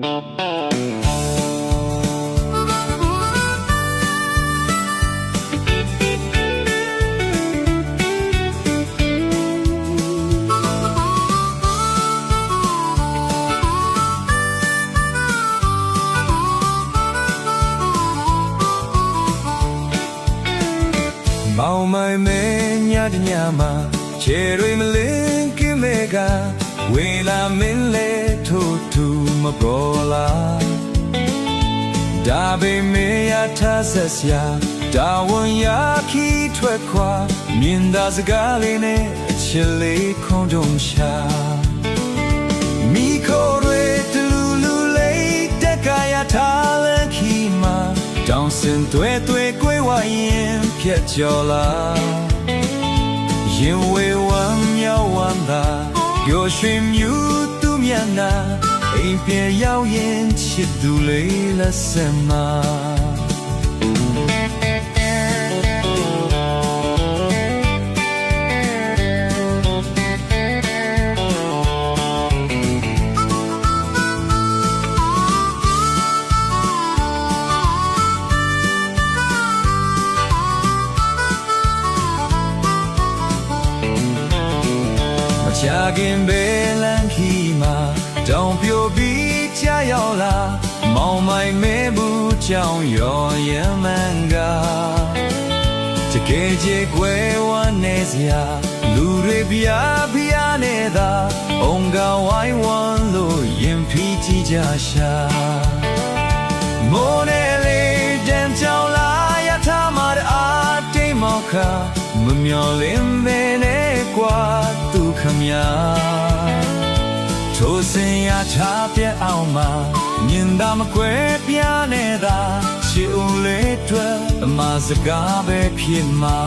မောင်မိုင်မဲညတညမှာခြေတွေမလင်းကင်းမဲကဝေလာမင်းလေထိုးထူမပေါ်လာဒါပေမဲ့ရထားဆက်စရာတာဝန်ရခီးထွက်ခွာမြင်သာစကားလေးနဲ့အချစ်လေးခုံတုံရှာမိခိုတွေတူလူလေးတက်ကရထားလခီမှာတောင်စင်တွေကွေးဝရင်ဖြတ်ကျော်လာရင်ဝေဝမ်းမြောက်ဝမ်းသာပျော်ရွှင်မြူသူမျက်နှာအိမ်ပြေရောက်ရင်ချစ်သူလေးလက်ဆက်မှာချာကင်ဘေးလန်ခီမှာတောင်ပြိုပြီးကြာရောက်လာမောင်မိုင်မဲဘူးကြောင်ရော်ရမန်ကတကယ်ကြီးကွယ်ဝမ်းနေစရာလူတွေပြားနေတာအုံကဝိုင်းဝန်းလို့ရင်ဖိကြည့်ကြရှာမိုးနေလေးတန်ကြောင်လာရထားမှာအာတိမ်မောက်ခမမျော်လင့်ပဲနဲ့ကွာသူခမထိုးစင်ရချပြက်အောင်မှာမြင်သာမကွဲပြားနေတာချစ်ဦးလေးတွေ့အမစကားပဲဖြစ်မှာ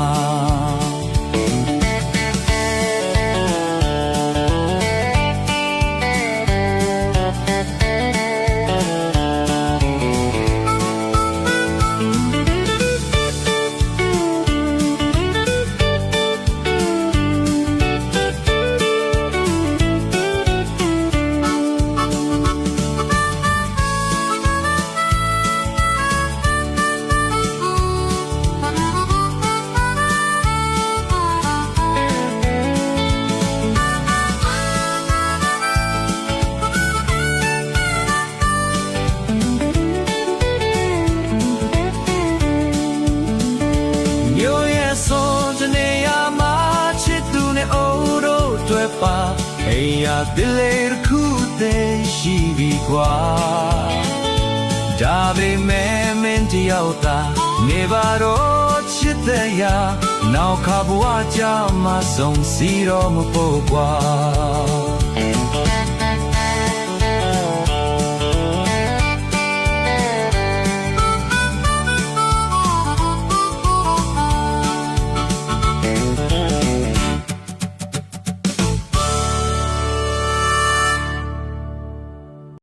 အိယာဒီလေခုတဲ့ရှိပြီကွာဒါပေမဲ့မင်းတယောက်သာနေပါတော့ချစ်တဲ့ရာနောက်ခါဘဝကြမှာဆုံးစီတော့မဖို့ကွာ